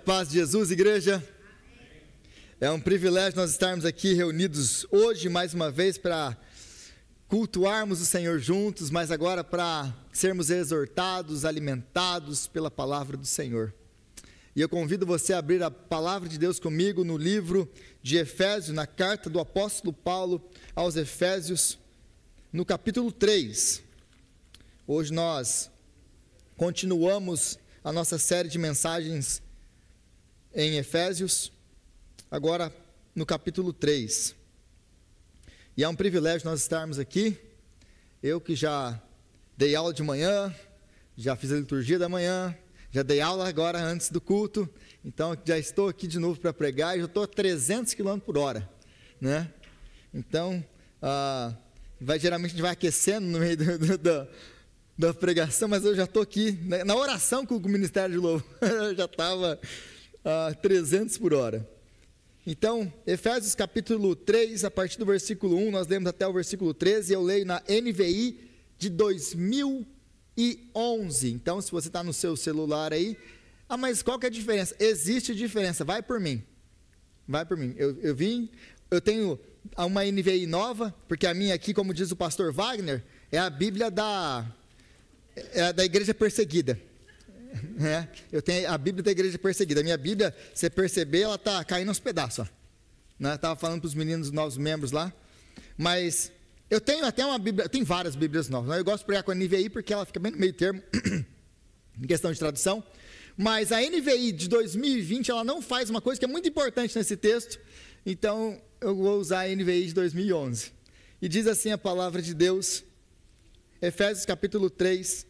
Paz de Jesus, igreja. É um privilégio nós estarmos aqui reunidos hoje mais uma vez para cultuarmos o Senhor juntos, mas agora para sermos exortados, alimentados pela palavra do Senhor. E eu convido você a abrir a palavra de Deus comigo no livro de Efésios, na carta do apóstolo Paulo aos Efésios, no capítulo 3. Hoje nós continuamos a nossa série de mensagens em Efésios, agora no capítulo 3. E é um privilégio nós estarmos aqui. Eu que já dei aula de manhã, já fiz a liturgia da manhã, já dei aula agora antes do culto, então já estou aqui de novo para pregar e já estou a 300 km por hora, né? Então, geralmente a gente vai aquecendo no meio da pregação, mas eu já estou aqui, na oração com o Ministério de Louvor, eu já estava a 300 por hora. Então, Efésios capítulo 3, a partir do versículo 1, nós lemos até o versículo 13, eu leio na NVI de 2011, então se você está no seu celular aí, mas qual que é a diferença? Existe diferença, vai por mim, eu tenho uma NVI nova, porque a minha aqui, como diz o pastor Wagner, é a Bíblia da igreja perseguida. Eu tenho a Bíblia da igreja perseguida. A minha Bíblia, se você perceber, ela está caindo aos pedaços. Estava falando para os meninos, novos membros lá. Mas eu tenho até uma Bíblia, eu tenho várias Bíblias novas. Eu gosto de pregar com a NVI porque ela fica bem no meio termo, em questão de tradução. Mas a NVI de 2020, ela não faz uma coisa que é muito importante nesse texto. Então, eu vou usar a NVI de 2011. E diz assim a palavra de Deus, Efésios capítulo 3,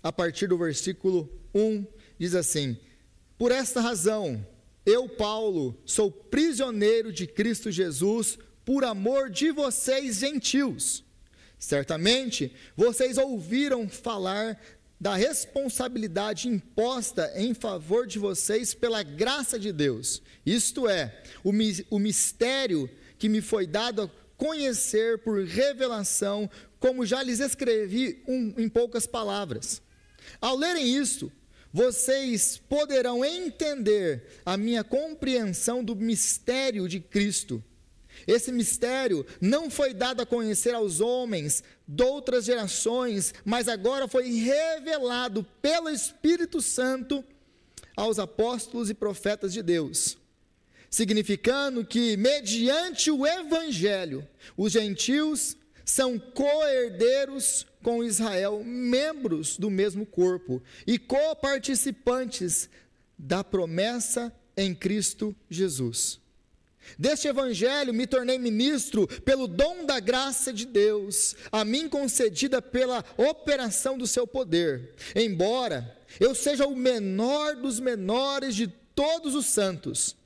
a partir do versículo 1, diz assim: por esta razão, eu, Paulo, sou prisioneiro de Cristo Jesus, por amor de vocês, gentios. Certamente, vocês ouviram falar da responsabilidade imposta em favor de vocês pela graça de Deus. Isto é, o mistério que me foi dado a conhecer por revelação, como já lhes escrevi em poucas palavras. Ao lerem isto, vocês poderão entender a minha compreensão do mistério de Cristo. Esse mistério não foi dado a conhecer aos homens de outras gerações, mas agora foi revelado pelo Espírito Santo aos apóstolos e profetas de Deus, significando que, mediante o Evangelho, os gentios são co-herdeiros com Israel, membros do mesmo corpo e coparticipantes da promessa em Cristo Jesus. Deste evangelho me tornei ministro pelo dom da graça de Deus, a mim concedida pela operação do seu poder. Embora eu seja o menor dos menores de todos os santos,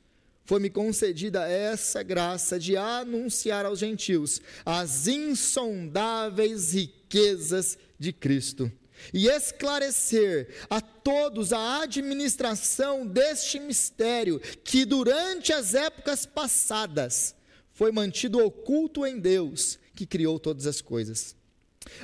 foi-me concedida essa graça de anunciar aos gentios as insondáveis riquezas de Cristo e esclarecer a todos a administração deste mistério que durante as épocas passadas foi mantido oculto em Deus, que criou todas as coisas.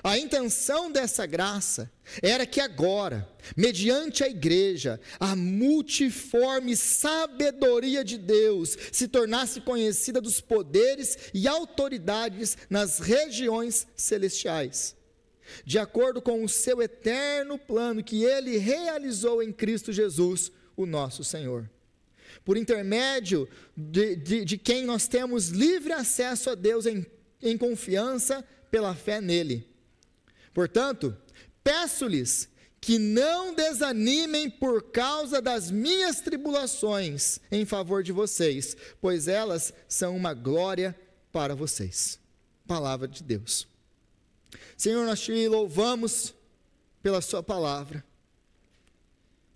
A intenção dessa graça era que agora, mediante a igreja, a multiforme sabedoria de Deus se tornasse conhecida dos poderes e autoridades nas regiões celestiais, de acordo com o seu eterno plano que Ele realizou em Cristo Jesus, o nosso Senhor, por intermédio de quem nós temos livre acesso a Deus em confiança pela fé nele. Portanto, peço-lhes que não desanimem por causa das minhas tribulações em favor de vocês, pois elas são uma glória para vocês. Palavra de Deus. Senhor, nós te louvamos pela sua palavra.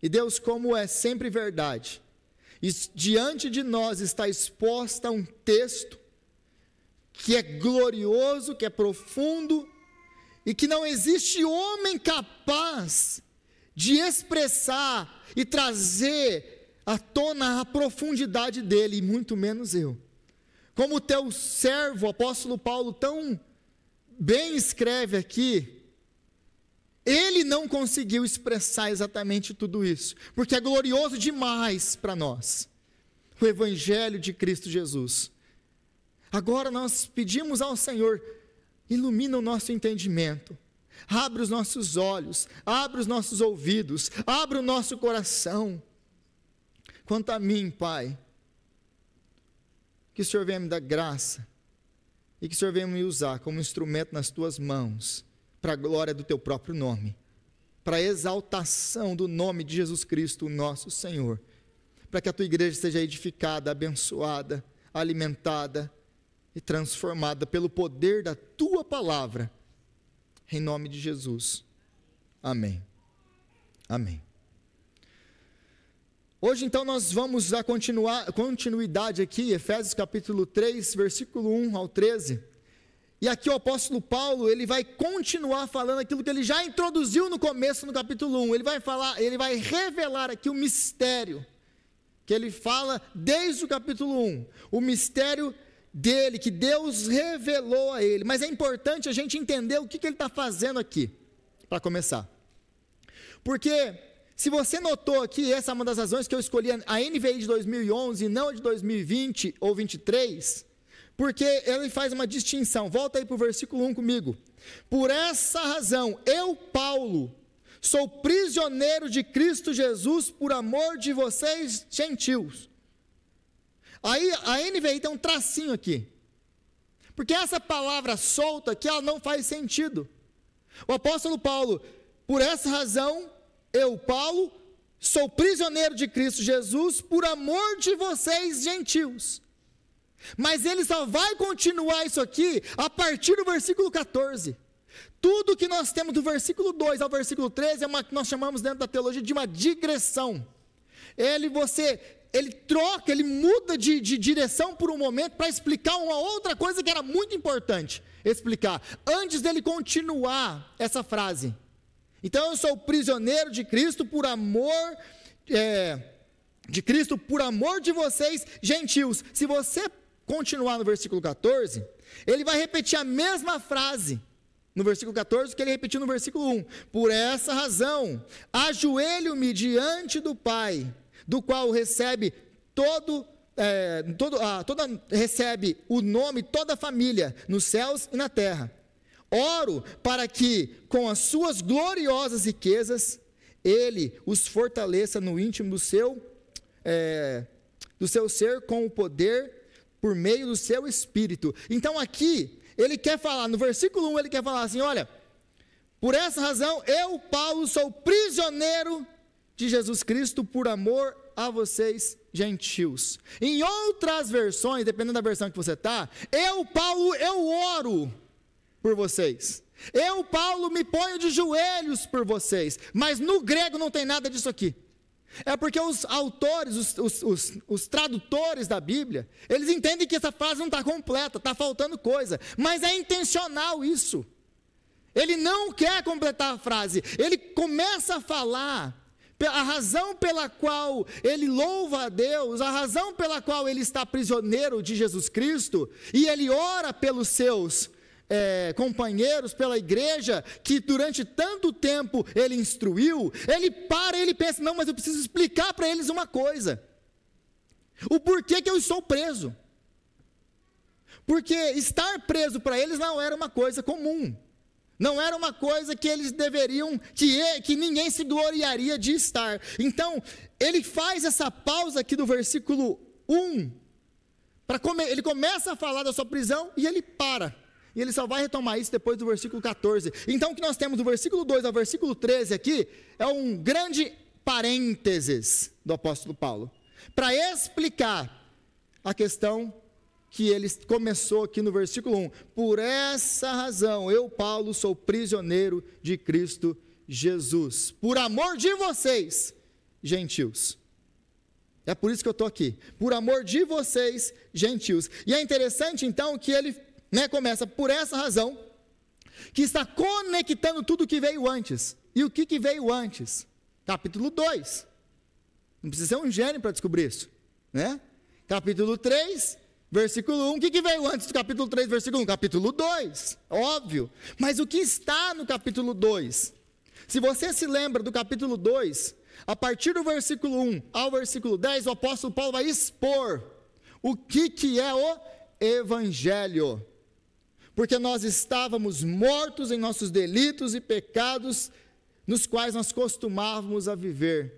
E Deus, como é sempre verdade, diante de nós está exposta um texto que é glorioso, que é profundo, e que não existe homem capaz de expressar e trazer à tona a profundidade dele, e muito menos eu. Como o teu servo, o apóstolo Paulo, tão bem escreve aqui, Ele não conseguiu expressar exatamente tudo isso, porque é glorioso demais para nós, o Evangelho de Cristo Jesus. Agora nós pedimos ao Senhor, ilumina o nosso entendimento, abre os nossos olhos, abre os nossos ouvidos, abre o nosso coração. Quanto a mim, Pai, que o Senhor venha me dar graça, e que o Senhor venha me usar como instrumento nas tuas mãos, para a glória do teu próprio nome, para a exaltação do nome de Jesus Cristo, o nosso Senhor, para que a tua igreja seja edificada, abençoada, alimentada e transformada pelo poder da tua palavra, em nome de Jesus. Amém. Amém. Hoje então nós vamos dar continuidade aqui, Efésios capítulo 3, versículo 1 ao 13, e aqui o apóstolo Paulo, ele vai continuar falando aquilo que ele já introduziu no começo, no capítulo 1, ele vai revelar aqui o mistério, que ele fala desde o capítulo 1, o mistério dele, que Deus revelou a ele, mas é importante a gente entender o que ele está fazendo aqui, para começar, porque se você notou aqui, essa é uma das razões que eu escolhi a NVI de 2011 e não a de 2020 ou 23, porque ele faz uma distinção. Volta aí para o versículo 1 comigo. Por essa razão, eu, Paulo, sou prisioneiro de Cristo Jesus por amor de vocês, gentios. Aí a NVI tem um tracinho aqui, porque essa palavra solta aqui, ela não faz sentido. O apóstolo Paulo, por essa razão, eu, Paulo, sou prisioneiro de Cristo Jesus por amor de vocês, gentios. Mas ele só vai continuar isso aqui a partir do versículo 14. Tudo que nós temos do versículo 2 ao versículo 13 é uma que nós chamamos dentro da teologia de uma digressão. Ele troca, ele muda de direção por um momento para explicar uma outra coisa que era muito importante explicar, antes dele continuar essa frase. Então eu sou prisioneiro de Cristo por amor de vocês, gentios. Se você continuar no versículo 14, ele vai repetir a mesma frase no versículo 14 que ele repetiu no versículo 1. Por essa razão, ajoelho-me diante do Pai, do qual recebe recebe o nome toda a família, nos céus e na terra. Oro para que, com as suas gloriosas riquezas, Ele os fortaleça no íntimo do seu ser, com o poder, por meio do seu Espírito. Então aqui, ele quer falar, no versículo 1, ele quer falar assim, olha, por essa razão, eu, Paulo, sou prisioneiro de Jesus Cristo, por amor a vocês, gentios. Em outras versões, dependendo da versão que você está, eu, Paulo, eu oro por vocês. Eu, Paulo, me ponho de joelhos por vocês. Mas no grego não tem nada disso aqui. É porque os autores, os tradutores da Bíblia, eles entendem que essa frase não está completa, está faltando coisa. Mas é intencional isso. Ele não quer completar a frase. Ele começa a falar a razão pela qual ele louva a Deus, a razão pela qual ele está prisioneiro de Jesus Cristo, e ele ora pelos seus companheiros, pela igreja, que durante tanto tempo ele instruiu. Ele pensa, não, mas eu preciso explicar para eles uma coisa, o porquê que eu estou preso, porque estar preso para eles não era uma coisa comum, não era uma coisa que eles deveriam, que ninguém se gloriaria de estar. Então, ele faz essa pausa aqui do versículo 1, ele começa a falar da sua prisão e ele para. E ele só vai retomar isso depois do versículo 14. Então o que nós temos do versículo 2 ao versículo 13 aqui, é um grande parênteses do apóstolo Paulo, para explicar a questão que ele começou aqui no versículo 1. Por essa razão, eu, Paulo, sou prisioneiro de Cristo Jesus, por amor de vocês, gentios. É por isso que eu estou aqui, por amor de vocês, gentios. E é interessante então que ele começa por essa razão, que está conectando tudo o que veio antes. E o que veio antes? Capítulo 2. Não precisa ser um gênio para descobrir isso, né? Capítulo 3, versículo 1. O que veio antes do capítulo 3, versículo 1? Capítulo 2, óbvio. Mas o que está no capítulo 2? Se você se lembra do capítulo 2, a partir do versículo 1 ao versículo 10, o apóstolo Paulo vai expor o que é o Evangelho. Porque nós estávamos mortos em nossos delitos e pecados, nos quais nós costumávamos a viver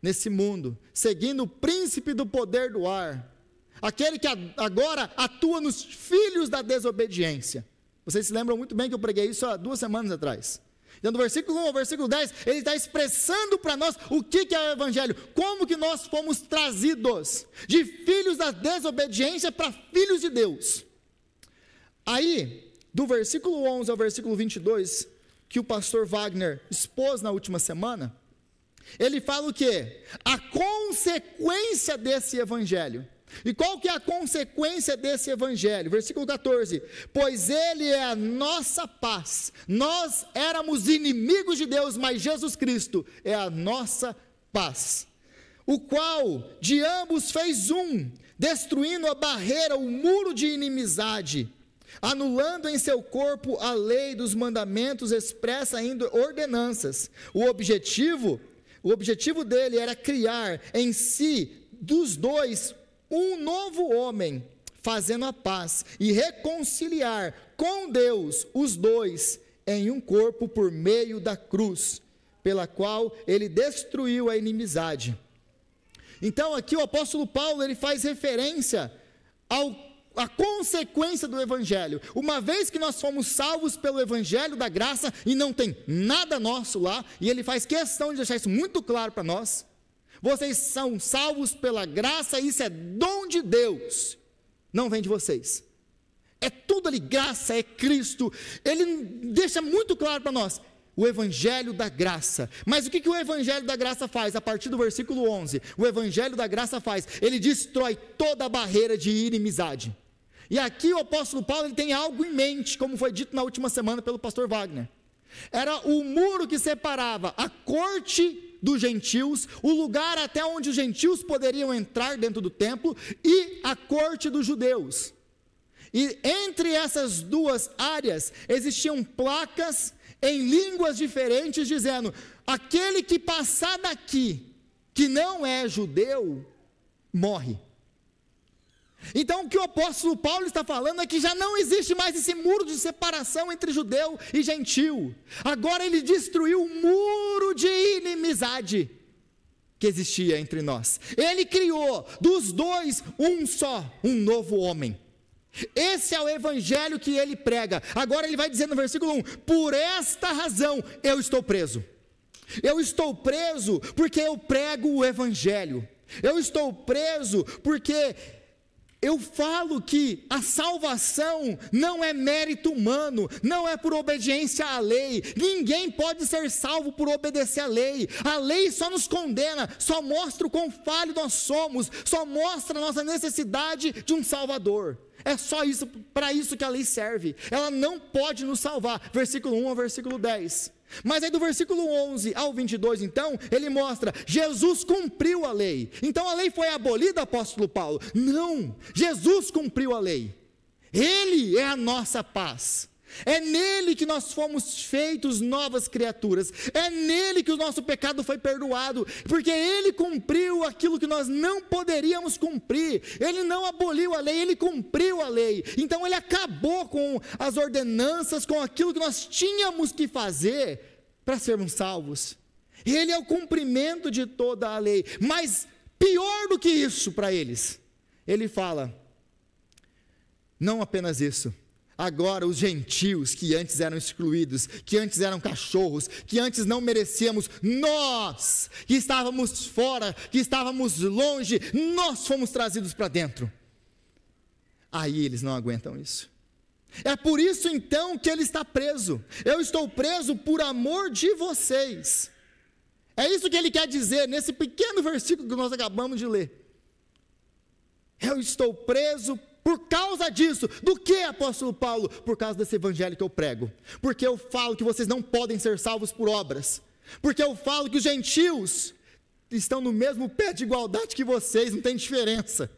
nesse mundo, seguindo o príncipe do poder do ar, aquele que agora atua nos filhos da desobediência. Vocês se lembram muito bem que eu preguei isso há 2 semanas atrás. Então, do versículo 1 ao versículo 10, ele está expressando para nós o que é o Evangelho, como que nós fomos trazidos de filhos da desobediência para filhos de Deus. Aí, do versículo 11 ao versículo 22, que o pastor Wagner expôs na última semana, ele fala o quê? A consequência desse Evangelho. E qual que é a consequência desse Evangelho? Versículo 14, pois ele é a nossa paz, nós éramos inimigos de Deus, mas Jesus Cristo é a nossa paz, o qual de ambos fez um, destruindo a barreira, o muro de inimizade, anulando em seu corpo a lei dos mandamentos expressa em ordenanças. O objetivo dele era criar em si, dos dois, um novo homem, fazendo a paz e reconciliar com Deus os dois em um corpo por meio da cruz, pela qual ele destruiu a inimizade. Então aqui o apóstolo Paulo, ele faz referência à consequência do Evangelho. Uma vez que nós fomos salvos pelo Evangelho da graça, e não tem nada nosso lá, e ele faz questão de deixar isso muito claro para nós, vocês são salvos pela graça, isso é dom de Deus, não vem de vocês, é tudo ali, graça, é Cristo. Ele deixa muito claro para nós, o Evangelho da graça. Mas o que o Evangelho da graça faz? A partir do versículo 11, o Evangelho da graça faz, ele destrói toda a barreira de inimizade. E aqui o apóstolo Paulo, ele tem algo em mente, como foi dito na última semana pelo pastor Wagner. Era o muro que separava a corte dos gentios, o lugar até onde os gentios poderiam entrar dentro do templo, e a corte dos judeus. E entre essas duas áreas, existiam placas em línguas diferentes, dizendo, aquele que passar daqui, que não é judeu, morre. Então o que o apóstolo Paulo está falando é que já não existe mais esse muro de separação entre judeu e gentil. Agora ele destruiu o muro de inimizade que existia entre nós. Ele criou dos dois um só, um novo homem. Esse é o Evangelho que ele prega. Agora ele vai dizer no versículo 1, por esta razão eu estou preso. Eu estou preso porque eu prego o Evangelho. Eu estou preso porque eu falo que a salvação não é mérito humano, não é por obediência à lei. Ninguém pode ser salvo por obedecer à lei. A lei só nos condena, só mostra o quão falho nós somos, só mostra a nossa necessidade de um Salvador. É só isso, para isso que a lei serve. Ela não pode nos salvar. Versículo 1 ao versículo 10. Mas aí do versículo 11 ao 22, então, ele mostra, Jesus cumpriu a lei. Então a lei foi abolida, apóstolo Paulo? Não, Jesus cumpriu a lei. Ele é a nossa paz. É nele que nós fomos feitos novas criaturas. É nele que o nosso pecado foi perdoado, porque ele cumpriu aquilo que nós não poderíamos cumprir. Ele não aboliu a lei, ele cumpriu a lei. Então ele acabou com as ordenanças, com aquilo que nós tínhamos que fazer para sermos salvos. Ele é o cumprimento de toda a lei. Mas pior do que isso para eles, ele fala, não apenas isso. Agora os gentios que antes eram excluídos, que antes eram cachorros, que antes não merecíamos, nós que estávamos fora, que estávamos longe, nós fomos trazidos para dentro. Aí eles não aguentam isso. É por isso então que ele está preso. Eu estou preso por amor de vocês. É isso que ele quer dizer nesse pequeno versículo que nós acabamos de ler. Eu estou preso por causa disso. Do que, apóstolo Paulo? Por causa desse evangelho que eu prego. Porque eu falo que vocês não podem ser salvos por obras. Porque eu falo que os gentios estão no mesmo pé de igualdade que vocês, não tem diferença.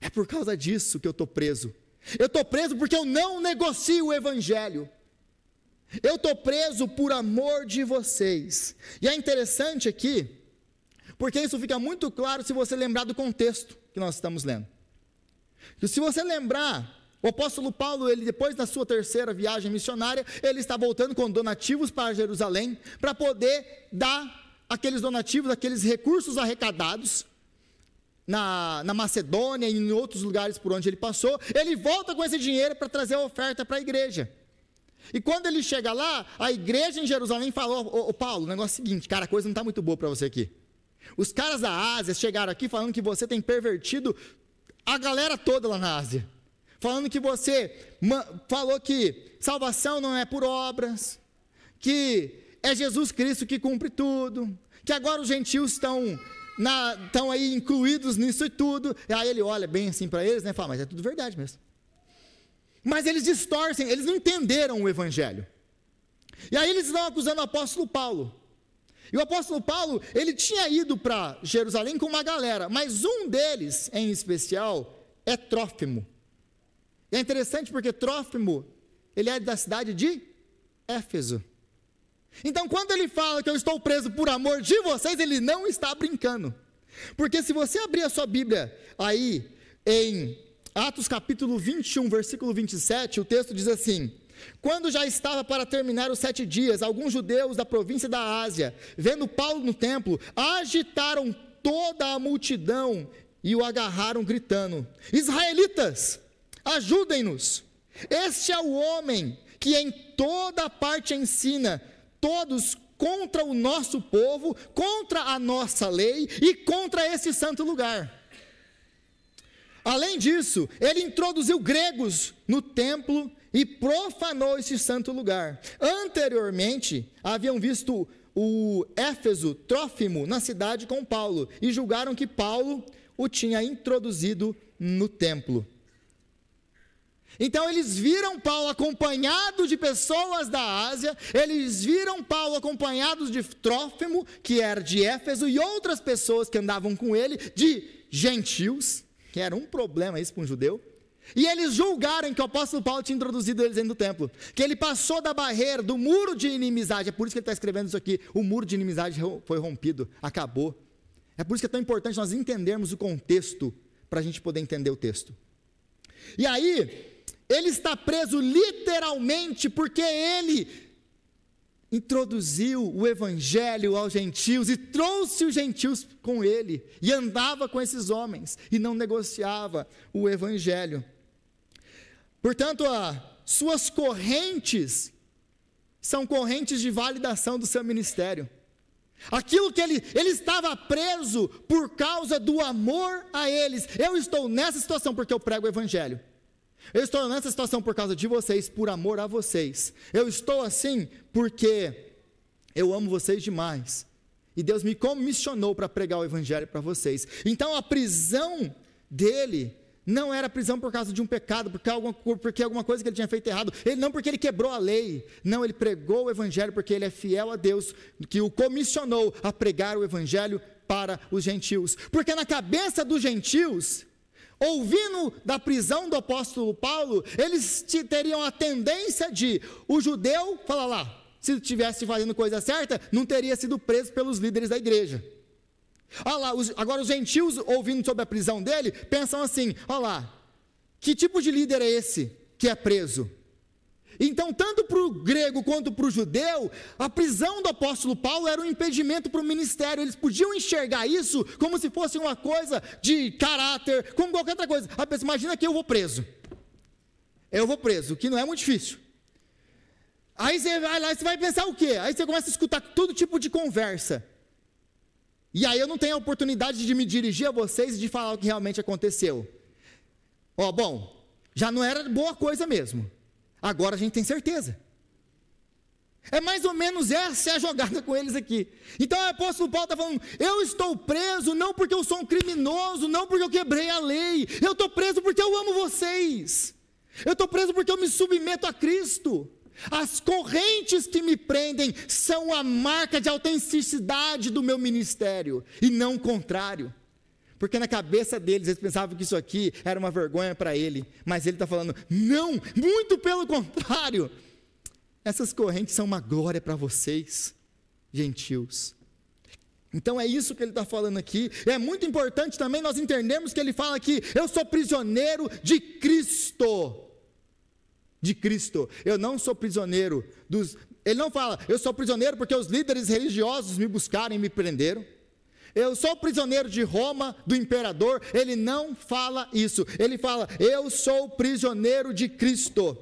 É por causa disso que eu estou preso. Eu estou preso porque eu não negocio o evangelho. Eu estou preso por amor de vocês. E é interessante aqui, porque isso fica muito claro se você lembrar do contexto que nós estamos lendo. E se você lembrar, o apóstolo Paulo, ele depois da sua terceira viagem missionária, ele está voltando com donativos para Jerusalém, para poder dar aqueles donativos, aqueles recursos arrecadados, na Macedônia e em outros lugares por onde ele passou. Ele volta com esse dinheiro para trazer a oferta para a igreja. E quando ele chega lá, a igreja em Jerusalém falou: ô Paulo, o negócio é o seguinte, cara, a coisa não está muito boa para você aqui. Os caras da Ásia chegaram aqui falando que você tem pervertido a galera toda lá na Ásia. Falando que você falou que salvação não é por obras, que é Jesus Cristo que cumpre tudo, que agora os gentios estão aí incluídos nisso e tudo. E aí ele olha bem assim para eles, né, e fala: mas é tudo verdade mesmo. Mas eles distorcem, eles não entenderam o evangelho. E aí eles estão acusando o apóstolo Paulo. E o apóstolo Paulo, ele tinha ido para Jerusalém com uma galera, mas um deles, em especial, é Trófimo. E é interessante porque Trófimo, ele é da cidade de Éfeso. Então, quando ele fala que eu estou preso por amor de vocês, ele não está brincando. Porque se você abrir a sua Bíblia aí em Atos capítulo 21, versículo 27, o texto diz assim: quando já estava para terminar os 7 dias, alguns judeus da província da Ásia, vendo Paulo no templo, agitaram toda a multidão e o agarraram gritando: israelitas, ajudem-nos! Este é o homem que em toda parte ensina todos contra o nosso povo, contra a nossa lei e contra esse santo lugar. Além disso, ele introduziu gregos no templo e profanou esse santo lugar. Anteriormente, haviam visto o Éfeso Trófimo na cidade com Paulo e julgaram que Paulo o tinha introduzido no templo. Então eles viram Paulo acompanhado de pessoas da Ásia, eles viram Paulo acompanhado de Trófimo, que era de Éfeso, e outras pessoas que andavam com ele, de gentios, que era um problema isso para um judeu, e eles julgaram que o apóstolo Paulo tinha introduzido eles dentro do templo, que ele passou da barreira, do muro de inimizade. É por isso que ele está escrevendo isso aqui: o muro de inimizade foi rompido, acabou. É por isso que é tão importante nós entendermos o contexto, para a gente poder entender o texto. E aí, ele está preso literalmente porque ele introduziu o evangelho aos gentios e trouxe os gentios com ele, e andava com esses homens e não negociava o evangelho. Portanto, suas correntes são correntes de validação do seu ministério. Aquilo que ele estava preso por causa do amor a eles. Eu estou nessa situação porque eu prego o evangelho. Eu estou nessa situação por causa de vocês, por amor a vocês. Eu estou assim porque eu amo vocês demais. E Deus me comissionou para pregar o evangelho para vocês. Então a prisão dele não era prisão por causa de um pecado, porque alguma coisa que ele tinha feito errado. Não porque ele quebrou a lei. Não, ele pregou o evangelho porque ele é fiel a Deus, que o comissionou a pregar o evangelho para os gentios. Porque na cabeça dos gentios, ouvindo da prisão do apóstolo Paulo, eles teriam a tendência de: o judeu, fala lá, se estivesse fazendo coisa certa, não teria sido preso pelos líderes da igreja. Olha lá, agora os gentios, ouvindo sobre a prisão dele, pensam assim: olha lá, que tipo de líder é esse que é preso? Então, tanto para o grego quanto para o judeu, a prisão do apóstolo Paulo era um impedimento para o ministério. Eles podiam enxergar isso como se fosse uma coisa de caráter, como qualquer outra coisa. A pessoa imagina que eu vou preso, que não é muito difícil. Aí você vai lá e você vai pensar o quê? Aí você começa a escutar todo tipo de conversa. E aí eu não tenho a oportunidade de me dirigir a vocês e de falar o que realmente aconteceu. Bom, já não era boa coisa mesmo. Agora a gente tem certeza. É mais ou menos essa a jogada com eles aqui. Então o apóstolo Paulo está falando: eu estou preso não porque eu sou um criminoso, não porque eu quebrei a lei. Eu estou preso porque eu amo vocês. Eu estou preso porque eu me submeto a Cristo. As correntes que me prendem são a marca de autenticidade do meu ministério, e não o contrário. Porque na cabeça deles, eles pensavam que isso aqui era uma vergonha para ele, mas ele está falando: não, muito pelo contrário, essas correntes são uma glória para vocês, gentios. Então é isso que ele está falando aqui. É muito importante também nós entendermos que ele fala aqui: eu sou prisioneiro de Cristo. De Cristo. Eu não sou prisioneiro dos... Ele não fala, eu sou prisioneiro porque os líderes religiosos me buscaram e me prenderam. Eu sou prisioneiro de Roma, do imperador. Ele não fala isso. Ele fala, eu sou prisioneiro de Cristo.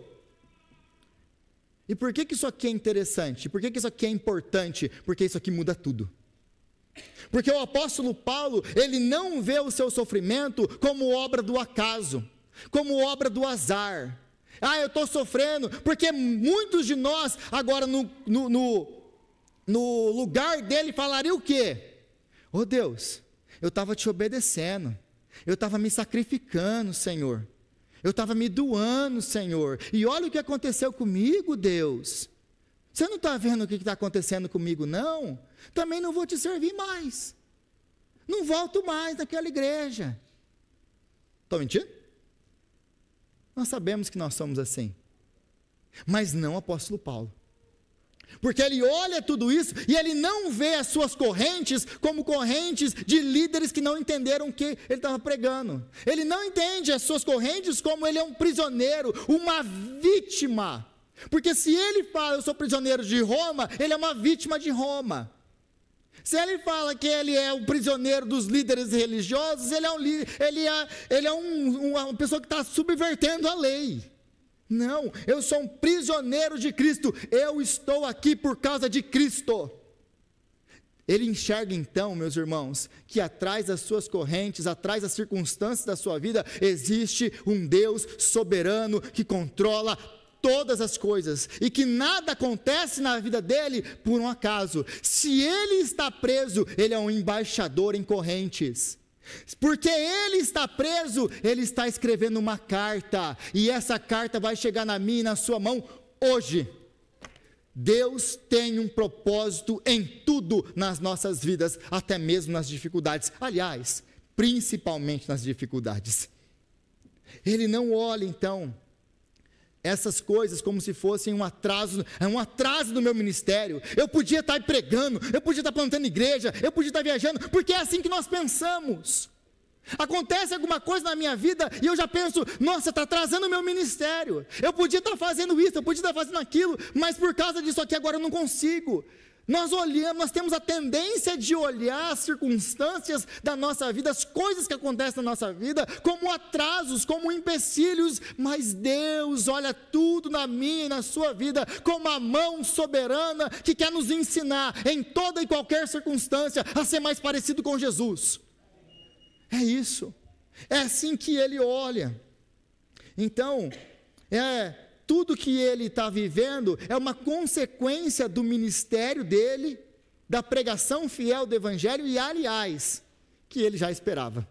E por que isso aqui é interessante? Por que isso aqui é importante? Porque isso aqui muda tudo. Porque o apóstolo Paulo, ele não vê o seu sofrimento como obra do acaso, como obra do azar. Eu estou sofrendo, porque muitos de nós, agora no lugar dele, falariam o quê? Oh Deus, eu estava te obedecendo, eu estava me sacrificando, Senhor, eu estava me doando, Senhor, e olha o que aconteceu comigo, Deus. Você não está vendo o que está acontecendo comigo, não? Também não vou te servir mais, não volto mais naquela igreja. Estou mentindo? Nós sabemos que nós somos assim, mas não o apóstolo Paulo, porque ele olha tudo isso e ele não vê as suas correntes como correntes de líderes que não entenderam o que ele estava pregando. Ele não entende as suas correntes como ele é um prisioneiro, uma vítima, porque se ele fala eu sou prisioneiro de Roma, ele é uma vítima de Roma. Se ele fala que ele é um prisioneiro dos líderes religiosos, ele é uma pessoa que está subvertendo a lei. Não, eu sou um prisioneiro de Cristo, eu estou aqui por causa de Cristo. Ele enxerga então, meus irmãos, que atrás das suas correntes, atrás das circunstâncias da sua vida, existe um Deus soberano que controla todas as coisas, e que nada acontece na vida dele por um acaso. Se ele está preso, ele é um embaixador em correntes, porque ele está preso, ele está escrevendo uma carta, e essa carta vai chegar na minha e na sua mão hoje. Deus tem um propósito em tudo nas nossas vidas, até mesmo nas dificuldades, aliás, principalmente nas dificuldades. Ele não olha então essas coisas como se fossem um atraso no meu ministério. Eu podia estar pregando, eu podia estar plantando igreja, eu podia estar viajando, porque é assim que nós pensamos. Acontece alguma coisa na minha vida e eu já penso, nossa, está atrasando o meu ministério, eu podia estar fazendo isso, eu podia estar fazendo aquilo, mas por causa disso aqui agora eu não consigo. Nós temos a tendência de olhar as circunstâncias da nossa vida, as coisas que acontecem na nossa vida, como atrasos, como empecilhos, mas Deus olha tudo na minha e na sua vida, com uma mão soberana, que quer nos ensinar, em toda e qualquer circunstância, a ser mais parecido com Jesus. É isso, é assim que ele olha. Então, tudo que ele está vivendo é uma consequência do ministério dele, da pregação fiel do evangelho, e aliás, que ele já esperava.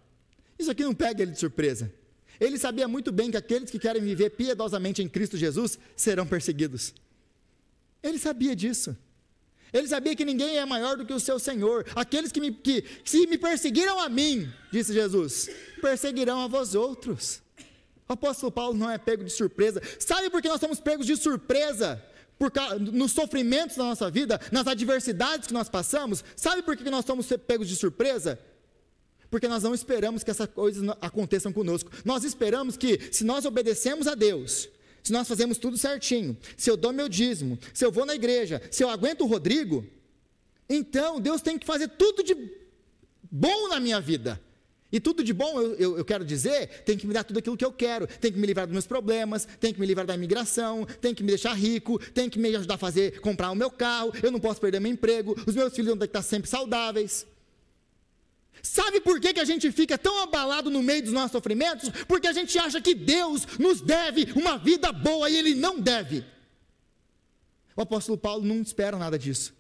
Isso aqui não pega ele de surpresa. Ele sabia muito bem que aqueles que querem viver piedosamente em Cristo Jesus serão perseguidos. Ele sabia disso. Ele sabia que ninguém é maior do que o seu Senhor. Aqueles que se me perseguiram a mim, disse Jesus, perseguirão a vós outros. O apóstolo Paulo não é pego de surpresa. Sabe por que nós somos pegos de surpresa? Nos sofrimentos da nossa vida, nas adversidades que nós passamos. Sabe por que nós somos pegos de surpresa? Porque nós não esperamos que essas coisas aconteçam conosco. Nós esperamos que, se nós obedecemos a Deus, se nós fazemos tudo certinho, se eu dou meu dízimo, se eu vou na igreja, se eu aguento o Rodrigo, então Deus tem que fazer tudo de bom na minha vida. E tudo de bom, eu quero dizer, tem que me dar tudo aquilo que eu quero, tem que me livrar dos meus problemas, tem que me livrar da imigração, tem que me deixar rico, tem que me ajudar a comprar o meu carro, eu não posso perder meu emprego, os meus filhos vão ter que estar sempre saudáveis. Sabe por que a gente fica tão abalado no meio dos nossos sofrimentos? Porque a gente acha que Deus nos deve uma vida boa e Ele não deve. O apóstolo Paulo não espera nada disso.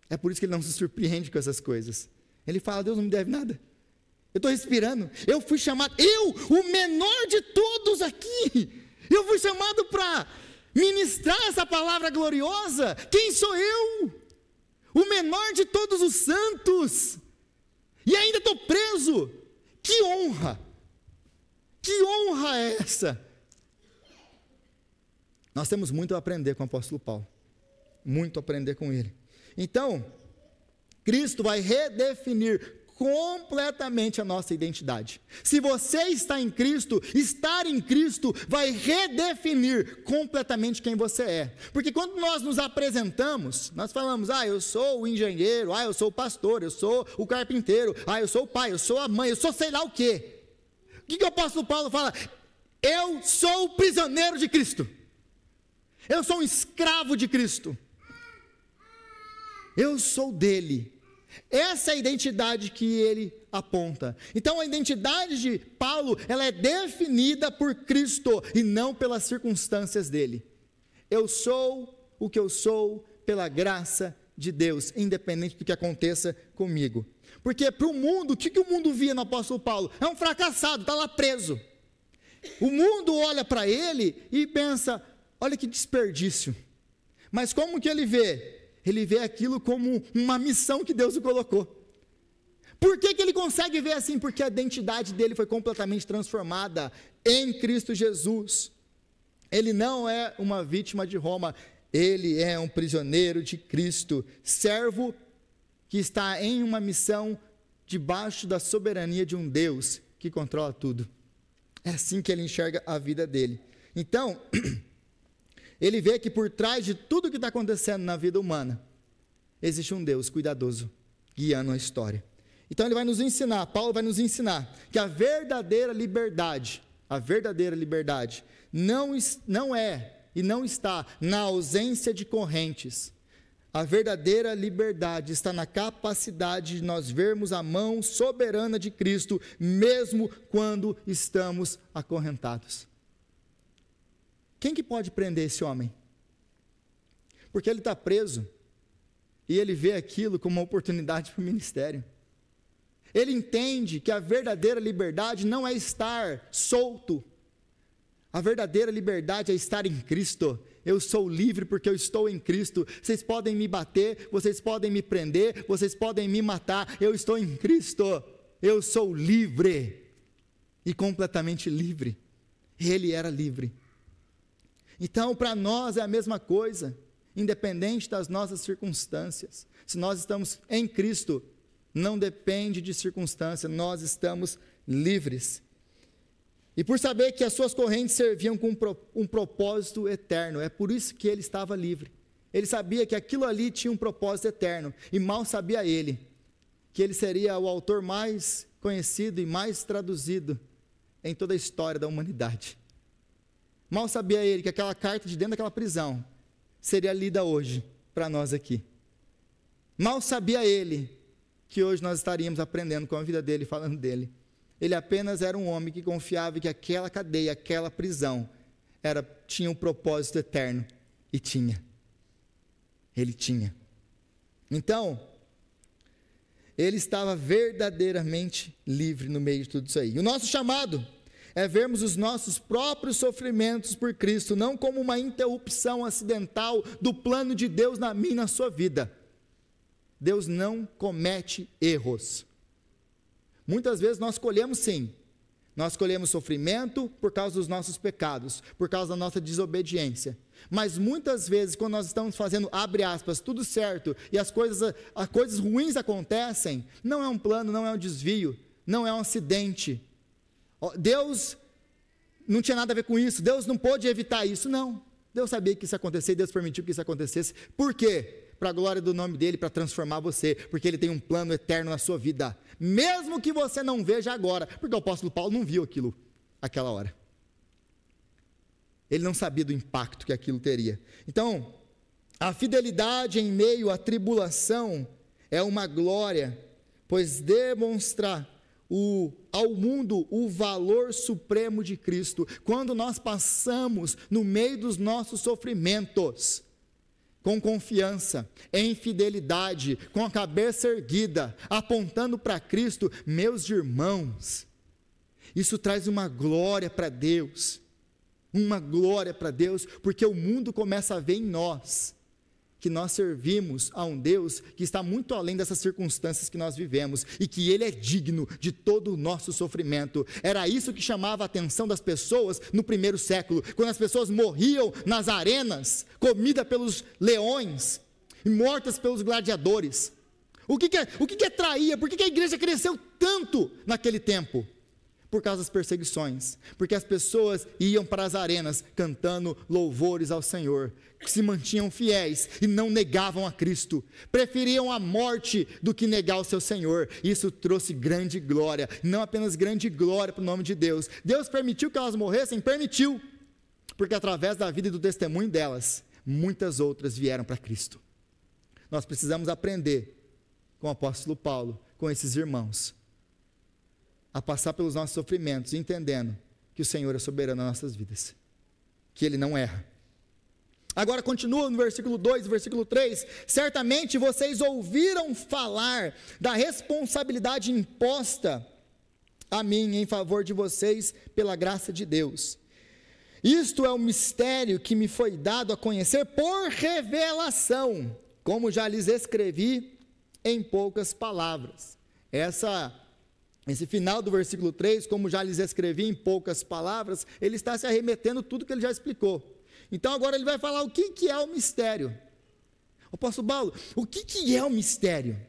É por isso que ele não se surpreende com essas coisas. Ele fala, Deus não me deve nada. Eu estou respirando, eu fui chamado, o menor de todos aqui, eu fui chamado para ministrar essa palavra gloriosa. Quem sou eu? O menor de todos os santos, e ainda estou preso. Que honra é essa? Nós temos muito a aprender com o apóstolo Paulo, muito a aprender com ele. Então, Cristo vai redefinir completamente a nossa identidade. Se você está em Cristo, estar em Cristo vai redefinir completamente quem você é. Porque quando nós nos apresentamos, nós falamos, eu sou o engenheiro, eu sou o pastor, eu sou o carpinteiro, eu sou o pai, eu sou a mãe, eu sou sei lá o quê. O que o apóstolo Paulo fala? Eu sou o prisioneiro de Cristo. Eu sou um escravo de Cristo. Eu sou dele. Essa é a identidade que ele aponta. Então a identidade de Paulo, ela é definida por Cristo e não pelas circunstâncias dele. Eu sou o que eu sou pela graça de Deus, independente do que aconteça comigo. Porque para o mundo, o que o mundo via no apóstolo Paulo? É um fracassado, está lá preso. O mundo olha para ele e pensa, olha que desperdício. Mas como que ele vê? Ele vê aquilo como uma missão que Deus o colocou. Por que ele consegue ver assim? Porque a identidade dele foi completamente transformada em Cristo Jesus. Ele não é uma vítima de Roma, ele é um prisioneiro de Cristo, servo que está em uma missão debaixo da soberania de um Deus que controla tudo. É assim que ele enxerga a vida dele. Então, ele vê que por trás de tudo que está acontecendo na vida humana, existe um Deus cuidadoso, guiando a história. Então ele vai nos ensinar, Paulo vai nos ensinar, que a verdadeira liberdade não é e não está na ausência de correntes. A verdadeira liberdade está na capacidade de nós vermos a mão soberana de Cristo, mesmo quando estamos acorrentados. Quem que pode prender esse homem? Porque ele está preso, e ele vê aquilo como uma oportunidade para o ministério. Ele entende que a verdadeira liberdade não é estar solto, a verdadeira liberdade é estar em Cristo. Eu sou livre porque eu estou em Cristo. Vocês podem me bater, vocês podem me prender, vocês podem me matar, eu estou em Cristo, eu sou livre, e completamente livre. Ele era livre. Então, para nós é a mesma coisa, independente das nossas circunstâncias. Se nós estamos em Cristo, não depende de circunstância, nós estamos livres. E por saber que as suas correntes serviam com um propósito eterno, é por isso que ele estava livre. Ele sabia que aquilo ali tinha um propósito eterno, e mal sabia ele, que ele seria o autor mais conhecido e mais traduzido em toda a história da humanidade. Mal sabia ele que aquela carta de dentro daquela prisão seria lida hoje para nós aqui. Mal sabia ele que hoje nós estaríamos aprendendo com a vida dele, falando dele. Ele apenas era um homem que confiava que aquela cadeia, aquela prisão, tinha um propósito eterno. E tinha. Ele tinha. Então, ele estava verdadeiramente livre no meio de tudo isso aí. E o nosso chamado é vermos os nossos próprios sofrimentos por Cristo, não como uma interrupção acidental do plano de Deus na minha e na sua vida. Deus não comete erros. Muitas vezes nós colhemos sim, nós colhemos sofrimento por causa dos nossos pecados, por causa da nossa desobediência, mas muitas vezes quando nós estamos fazendo, abre aspas, tudo certo, e as coisas ruins acontecem, não é um plano, não é um desvio, não é um acidente, Deus não tinha nada a ver com isso, Deus não pôde evitar isso, não, Deus sabia que isso ia acontecer, e Deus permitiu que isso acontecesse, por quê? Para a glória do nome dele, para transformar você, porque ele tem um plano eterno na sua vida, mesmo que você não veja agora, porque o apóstolo Paulo não viu aquela hora, ele não sabia do impacto que aquilo teria. Então, a fidelidade em meio à tribulação é uma glória, pois demonstrar ao mundo o valor supremo de Cristo, quando nós passamos no meio dos nossos sofrimentos, com confiança, em fidelidade, com a cabeça erguida, apontando para Cristo, meus irmãos, isso traz uma glória para Deus, porque o mundo começa a ver em nós, que nós servimos a um Deus que está muito além dessas circunstâncias que nós vivemos e que Ele é digno de todo o nosso sofrimento. Era isso que chamava a atenção das pessoas no primeiro século, quando as pessoas morriam nas arenas, comidas pelos leões e mortas pelos gladiadores. O que atraía? Por que a igreja cresceu tanto naquele tempo? Por causa das perseguições, porque as pessoas iam para as arenas cantando louvores ao Senhor, se mantinham fiéis e não negavam a Cristo, preferiam a morte do que negar o seu Senhor. Isso trouxe grande glória, não apenas grande glória para o nome de Deus. Deus permitiu que elas morressem? Permitiu, porque através da vida e do testemunho delas, muitas outras vieram para Cristo. Nós precisamos aprender com o apóstolo Paulo, com esses irmãos, a passar pelos nossos sofrimentos, entendendo que o Senhor é soberano nas nossas vidas, que Ele não erra. Agora continua no versículo 2, versículo 3, certamente vocês ouviram falar da responsabilidade imposta a mim em favor de vocês pela graça de Deus. Isto é o mistério que me foi dado a conhecer por revelação, como já lhes escrevi em poucas palavras. Esse final do versículo 3, como já lhes escrevi em poucas palavras, ele está se arremetendo tudo que ele já explicou. Então agora ele vai falar o que é o mistério. O apóstolo Paulo, o que é o mistério?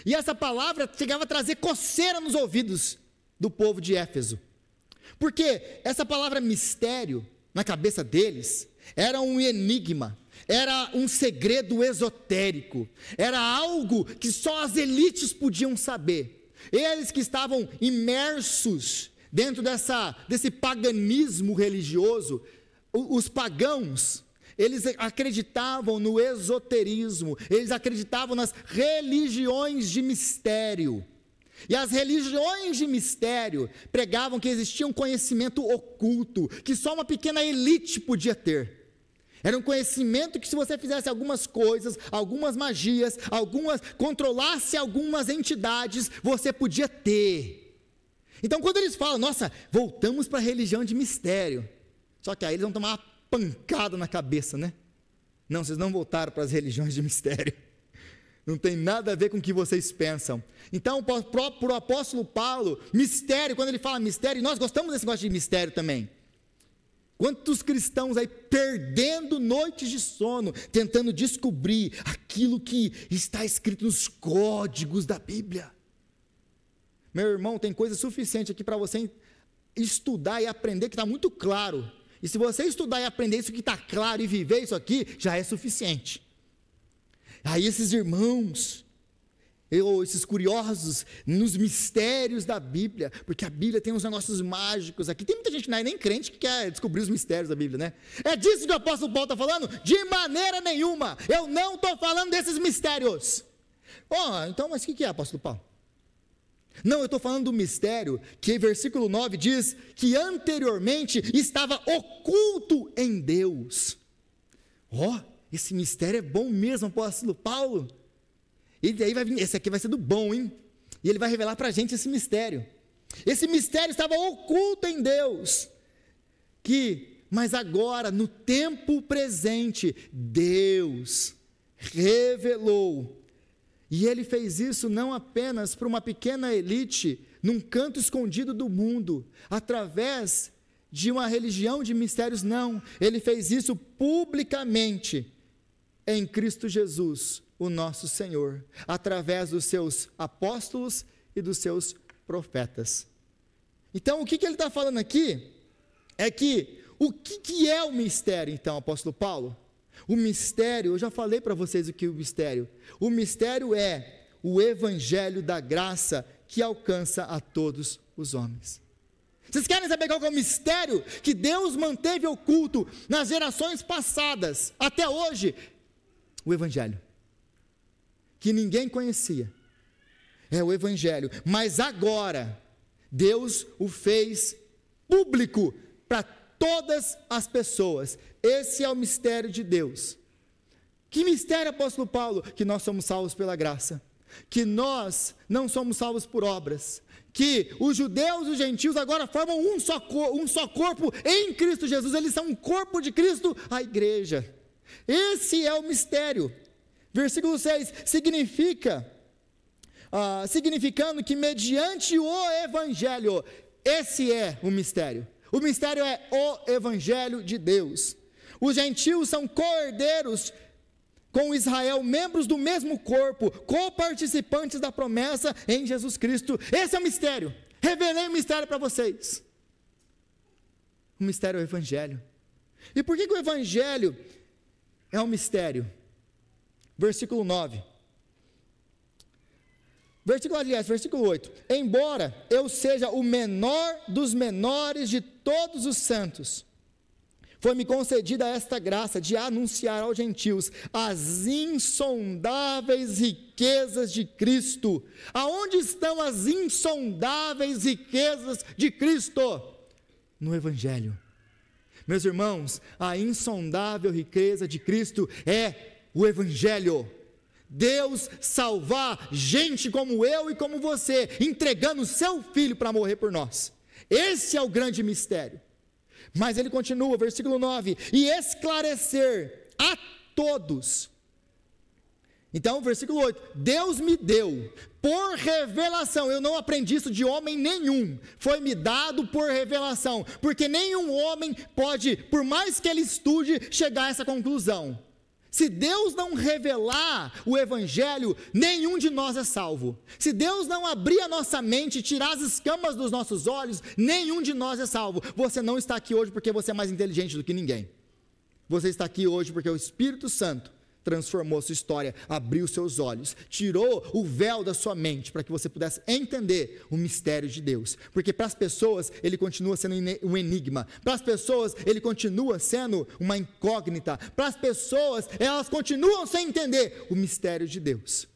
E essa palavra chegava a trazer coceira nos ouvidos do povo de Éfeso. Porque essa palavra mistério, na cabeça deles, era um enigma, era um segredo esotérico, era algo que só as elites podiam saber. Eles que estavam imersos dentro desse paganismo religioso, os pagãos, eles acreditavam no esoterismo, eles acreditavam nas religiões de mistério. E as religiões de mistério pregavam que existia um conhecimento oculto, que só uma pequena elite podia ter. Era um conhecimento que, se você fizesse algumas coisas, algumas magias, controlasse algumas entidades, você podia ter. Então quando eles falam, nossa, voltamos para a religião de mistério, só que aí eles vão tomar uma pancada na cabeça, né? Não, vocês não voltaram para as religiões de mistério, não tem nada a ver com o que vocês pensam. Então para o apóstolo Paulo, mistério, quando ele fala mistério, nós gostamos desse negócio de mistério também. Quantos cristãos aí perdendo noites de sono, tentando descobrir aquilo que está escrito nos códigos da Bíblia. Meu irmão, tem coisa suficiente aqui para você estudar e aprender que está muito claro. E se você estudar e aprender isso que está claro e viver isso aqui, já é suficiente. Aí esses irmãos, esses curiosos nos mistérios da Bíblia, porque a Bíblia tem uns negócios mágicos aqui. Tem muita gente que não é nem crente que quer descobrir os mistérios da Bíblia, né? É disso que o apóstolo Paulo está falando? De maneira nenhuma, eu não estou falando desses mistérios. Então, mas o que é, apóstolo Paulo? Não, eu estou falando do mistério que versículo 9 diz que anteriormente estava oculto em Deus. Esse mistério é bom mesmo, apóstolo Paulo. E daí vai vir, esse aqui vai ser do bom, hein? E ele vai revelar para a gente esse mistério. Esse mistério estava oculto em Deus, mas agora, no tempo presente, Deus revelou. E Ele fez isso não apenas para uma pequena elite, num canto escondido do mundo, através de uma religião de mistérios, não. Ele fez isso publicamente, em Cristo Jesus, o nosso Senhor, através dos seus apóstolos e dos seus profetas. Então, o que ele está falando aqui, é que, o que é o mistério, então, apóstolo Paulo? O mistério, eu já falei para vocês o que é o mistério. O mistério é o evangelho da graça que alcança a todos os homens. Vocês querem saber qual é o mistério que Deus manteve oculto nas gerações passadas, até hoje? O evangelho, que ninguém conhecia, é o evangelho, mas agora, Deus o fez público para todas as pessoas. Esse é o mistério de Deus. Que mistério, apóstolo Paulo? Que nós somos salvos pela graça, que nós não somos salvos por obras, que os judeus e os gentios agora formam um só corpo em Cristo Jesus, eles são um corpo de Cristo, a igreja. Esse é o mistério. Versículo 6, significando que mediante o Evangelho, esse é o mistério. O mistério é o Evangelho de Deus. Os gentios são co-herdeiros com Israel, membros do mesmo corpo, co-participantes da promessa em Jesus Cristo. Esse é o mistério. Revelei o mistério para vocês. O mistério é o Evangelho. E por que o Evangelho é um mistério? Versículo 9. Versículo 8. Embora eu seja o menor dos menores de todos os santos, foi-me concedida esta graça de anunciar aos gentios as insondáveis riquezas de Cristo. Aonde estão as insondáveis riquezas de Cristo? No Evangelho. Meus irmãos, a insondável riqueza de Cristo é o Evangelho. Deus salvar gente como eu e como você, entregando o seu Filho para morrer por nós. Esse é o grande mistério. Mas ele continua, versículo 9, e esclarecer a todos. Então, versículo 8, Deus me deu por revelação, eu não aprendi isso de homem nenhum, foi-me dado por revelação, porque nenhum homem pode, por mais que ele estude, chegar a essa conclusão. Se Deus não revelar o Evangelho, nenhum de nós é salvo. Se Deus não abrir a nossa mente e tirar as escamas dos nossos olhos, nenhum de nós é salvo. Você não está aqui hoje porque você é mais inteligente do que ninguém. Você está aqui hoje porque o Espírito Santo transformou sua história, abriu seus olhos, tirou o véu da sua mente para que você pudesse entender o mistério de Deus. Porque para as pessoas ele continua sendo um enigma, para as pessoas ele continua sendo uma incógnita, para as pessoas elas continuam sem entender o mistério de Deus.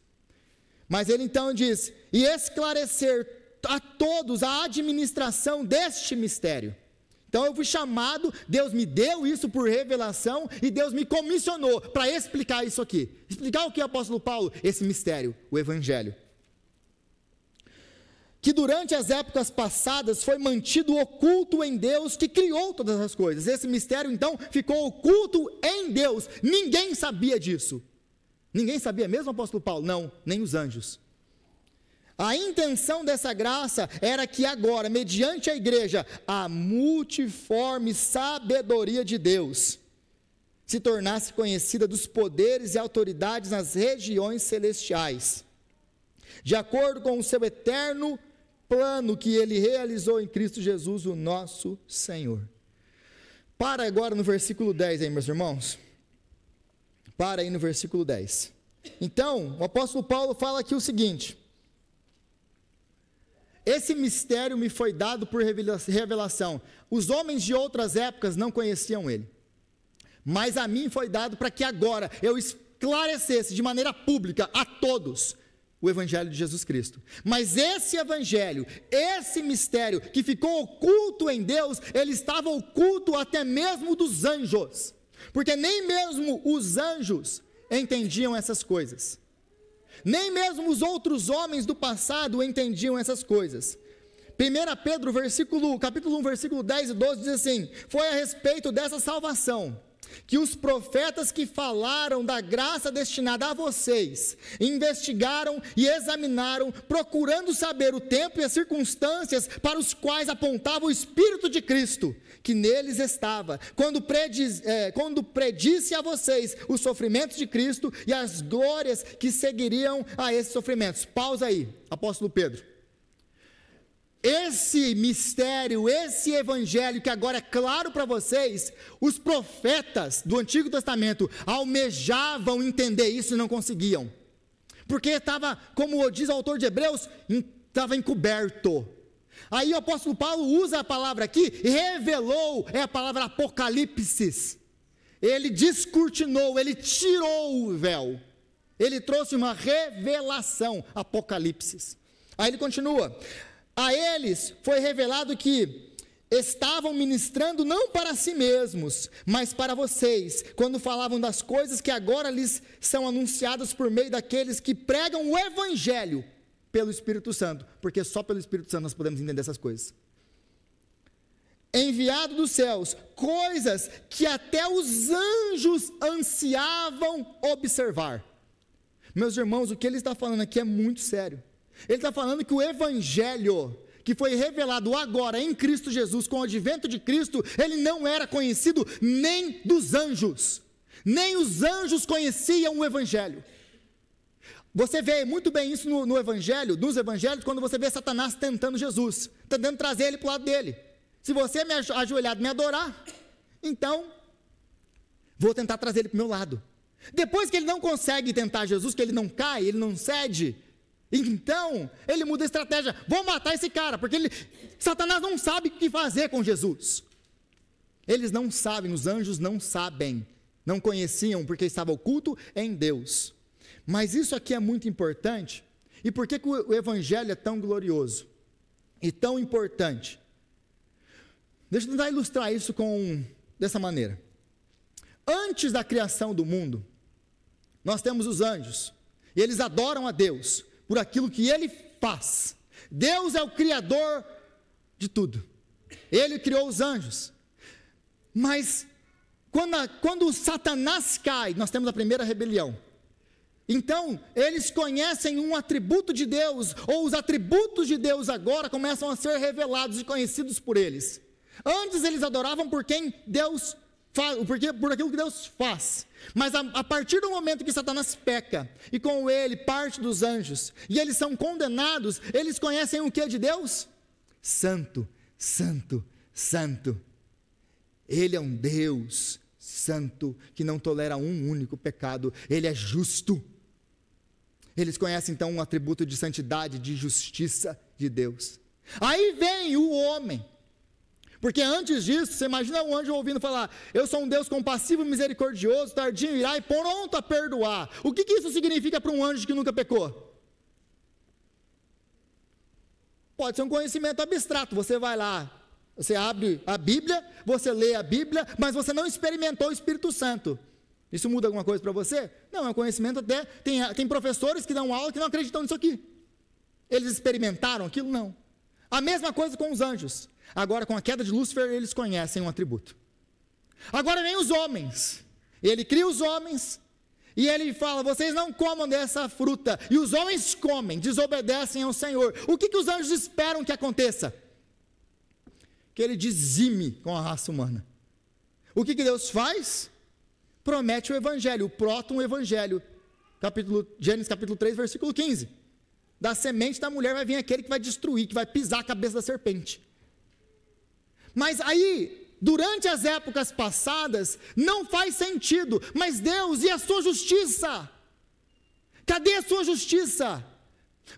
Mas ele então diz, e esclarecer a todos a administração deste mistério. Então eu fui chamado, Deus me deu isso por revelação e Deus me comissionou para explicar isso aqui. Explicar o que, apóstolo Paulo? Esse mistério, o Evangelho. Que durante as épocas passadas foi mantido oculto em Deus que criou todas as coisas. Esse mistério então ficou oculto em Deus. Ninguém sabia disso. Ninguém sabia mesmo, apóstolo Paulo? Não, nem os anjos. A intenção dessa graça era que agora, mediante a igreja, a multiforme sabedoria de Deus se tornasse conhecida dos poderes e autoridades nas regiões celestiais, de acordo com o seu eterno plano que ele realizou em Cristo Jesus, o nosso Senhor. Para agora no versículo 10 aí, meus irmãos. Para aí no versículo 10. Então, o apóstolo Paulo fala aqui o seguinte: esse mistério me foi dado por revelação. Os homens de outras épocas não conheciam ele. Mas a mim foi dado para que agora eu esclarecesse de maneira pública a todos o Evangelho de Jesus Cristo. Mas esse Evangelho, esse mistério que ficou oculto em Deus, ele estava oculto até mesmo dos anjos. Porque nem mesmo os anjos entendiam essas coisas. Nem mesmo os outros homens do passado entendiam essas coisas. 1 Pedro, capítulo 1, versículo 10 e 12 diz assim: foi a respeito dessa salvação que os profetas que falaram da graça destinada a vocês investigaram e examinaram, procurando saber o tempo e as circunstâncias para os quais apontava o Espírito de Cristo, que neles estava, quando predisse a vocês os sofrimentos de Cristo e as glórias que seguiriam a esses sofrimentos. Pausa aí, apóstolo Pedro. Esse mistério, esse evangelho que agora é claro para vocês, os profetas do Antigo Testamento almejavam entender isso e não conseguiam, porque estava, como diz o autor de Hebreus, estava encoberto. Aí o apóstolo Paulo usa a palavra aqui, revelou, é a palavra apocalipse. Ele descortinou, ele tirou o véu, ele trouxe uma revelação, apocalipse. Aí ele continua: a eles foi revelado que estavam ministrando não para si mesmos, mas para vocês, quando falavam das coisas que agora lhes são anunciadas por meio daqueles que pregam o Evangelho pelo Espírito Santo, porque só pelo Espírito Santo nós podemos entender essas coisas. Enviado dos céus, coisas que até os anjos ansiavam observar. Meus irmãos, o que ele está falando aqui é muito sério. Ele está falando que o evangelho que foi revelado agora em Cristo Jesus, com o advento de Cristo, ele não era conhecido nem dos anjos. Nem os anjos conheciam o evangelho. Você vê muito bem isso nos evangelhos, quando você vê Satanás tentando Jesus, tentando trazer ele para o lado dele. Se você me ajoelhado me adorar, então vou tentar trazer ele para o meu lado. Depois que ele não consegue tentar Jesus, que ele não cai, ele não cede, então ele muda a estratégia. Vou matar esse cara, porque Satanás não sabe o que fazer com Jesus. Eles não sabem, os anjos não sabem, não conheciam, porque estava oculto em Deus. Mas isso aqui é muito importante. E por que o evangelho é tão glorioso e tão importante? Deixa eu tentar ilustrar isso dessa maneira. Antes da criação do mundo, nós temos os anjos, e eles adoram a Deus por aquilo que ele faz. Deus é o criador de tudo. Ele criou os anjos. Mas quando Satanás cai, nós temos a primeira rebelião. Então, eles conhecem um atributo de Deus, ou os atributos de Deus agora começam a ser revelados e conhecidos por eles. Antes eles adoravam por quem Deus faz, por aquilo que Deus faz. Mas a partir do momento que Satanás peca, e com ele parte dos anjos, e eles são condenados, eles conhecem o que de Deus? Santo, santo, santo. Ele é um Deus santo, que não tolera um único pecado. Ele é justo. Eles conhecem então um atributo de santidade, de justiça de Deus. Aí vem o homem. Porque antes disso, você imagina um anjo ouvindo falar: eu sou um Deus compassivo, misericordioso, tardio irá e pronto a perdoar. O que isso significa para um anjo que nunca pecou? Pode ser um conhecimento abstrato. Você vai lá, você abre a Bíblia, você lê a Bíblia, mas você não experimentou o Espírito Santo. Isso muda alguma coisa para você? Não, é um conhecimento até... Tem professores que dão aula que não acreditam nisso aqui. Eles experimentaram aquilo? Não. A mesma coisa com os anjos. Agora, com a queda de Lúcifer, eles conhecem um atributo. Agora vem os homens. Ele cria os homens, e ele fala: vocês não comam dessa fruta. E os homens comem, desobedecem ao Senhor. O que os anjos esperam que aconteça? Que ele dizime com a raça humana. O que Deus faz? Promete o evangelho, o próton-evangelho. Gênesis capítulo 3, versículo 15. Da semente da mulher vai vir aquele que vai destruir, que vai pisar a cabeça da serpente. Mas aí, durante as épocas passadas, não faz sentido. Mas Deus, e a sua justiça? Cadê a sua justiça?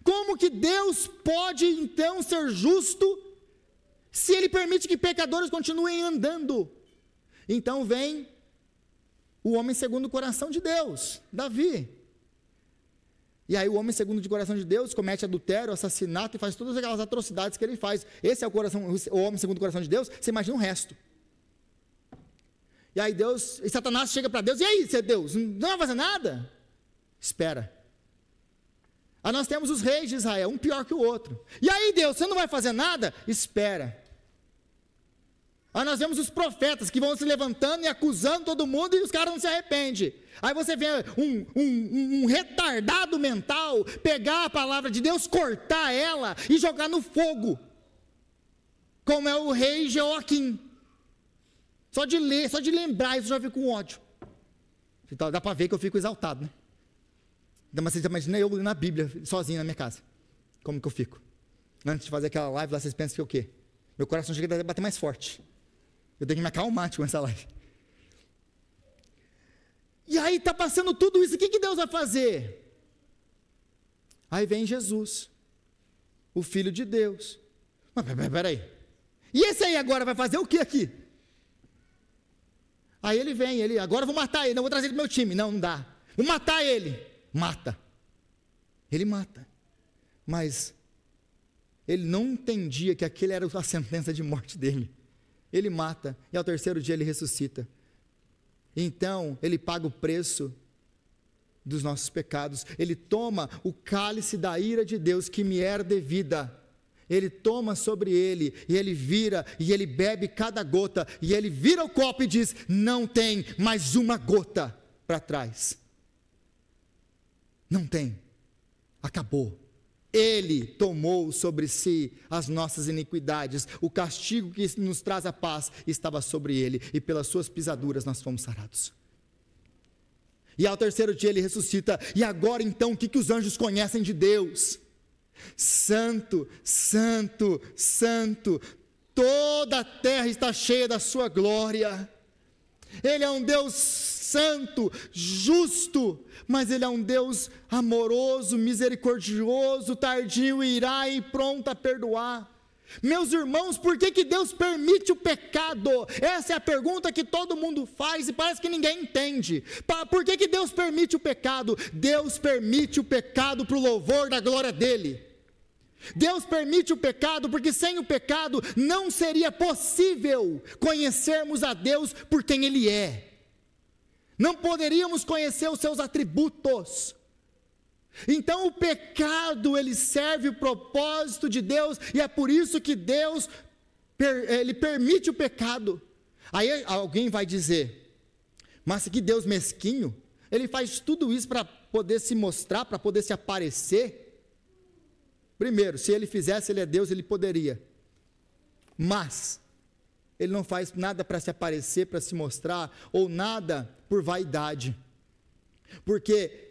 Como que Deus pode então ser justo, se Ele permite que pecadores continuem andando? Então vem o homem segundo o coração de Deus, Davi. E aí o homem segundo o coração de Deus comete adultério, assassinato e faz todas aquelas atrocidades que ele faz. Esse é o homem segundo o coração de Deus. Você imagina o resto. E aí Satanás chega para Deus: e aí, você é Deus, não vai fazer nada? Espera. Aí nós temos os reis de Israel, um pior que o outro. E aí, Deus, você não vai fazer nada? Espera. Aí nós vemos os profetas que vão se levantando e acusando todo mundo, e os caras não se arrependem. Aí você vê um retardado mental pegar a palavra de Deus, cortar ela e jogar no fogo, como é o rei Joaquim. Só de ler, só de lembrar, isso já fica com ódio. Dá para ver que eu fico exaltado, né? Mas você imagina eu lendo a Bíblia sozinho na minha casa, como que eu fico? Antes de fazer aquela live lá, vocês pensam que o quê? Meu coração chega a bater mais forte. Eu tenho que me acalmar com essa live. E aí está passando tudo isso, o que Deus vai fazer? Aí vem Jesus, o Filho de Deus. Mas peraí, e esse aí agora vai fazer o que aqui? Aí ele vem, agora eu vou matar ele, não vou trazer ele para o meu time. Não dá, vou matar ele. Mata, ele mata. Mas ele não entendia que aquele era a sentença de morte dele. Ele mata, e ao terceiro dia ele ressuscita. Então, ele paga o preço dos nossos pecados. Ele toma o cálice da ira de Deus que me era devida. Ele toma sobre ele, e ele vira, e ele bebe cada gota, e ele vira o copo e diz: não tem mais uma gota para trás. Não tem. Acabou. Ele tomou sobre si as nossas iniquidades, o castigo que nos traz a paz estava sobre ele, e pelas suas pisaduras nós fomos sarados. E ao terceiro dia ele ressuscita, e agora então o que os anjos conhecem de Deus? Santo, santo, santo, toda a terra está cheia da sua glória. Ele é um Deus santo, justo, mas Ele é um Deus amoroso, misericordioso, tardio em irar e pronto a perdoar. Meus irmãos, por que Deus permite o pecado? Essa é a pergunta que todo mundo faz e parece que ninguém entende. Por que Deus permite o pecado? Deus permite o pecado para o louvor da glória dEle. Deus permite o pecado porque sem o pecado não seria possível conhecermos a Deus por quem Ele é. Não poderíamos conhecer os seus atributos. Então o pecado, ele serve o propósito de Deus, e é por isso que Deus ele permite o pecado. Aí alguém vai dizer, mas que Deus mesquinho, Ele faz tudo isso para poder se mostrar, para poder se aparecer. Primeiro, se Ele fizesse, Ele é Deus, Ele poderia, mas Ele não faz nada para se aparecer, para se mostrar, ou nada por vaidade, porque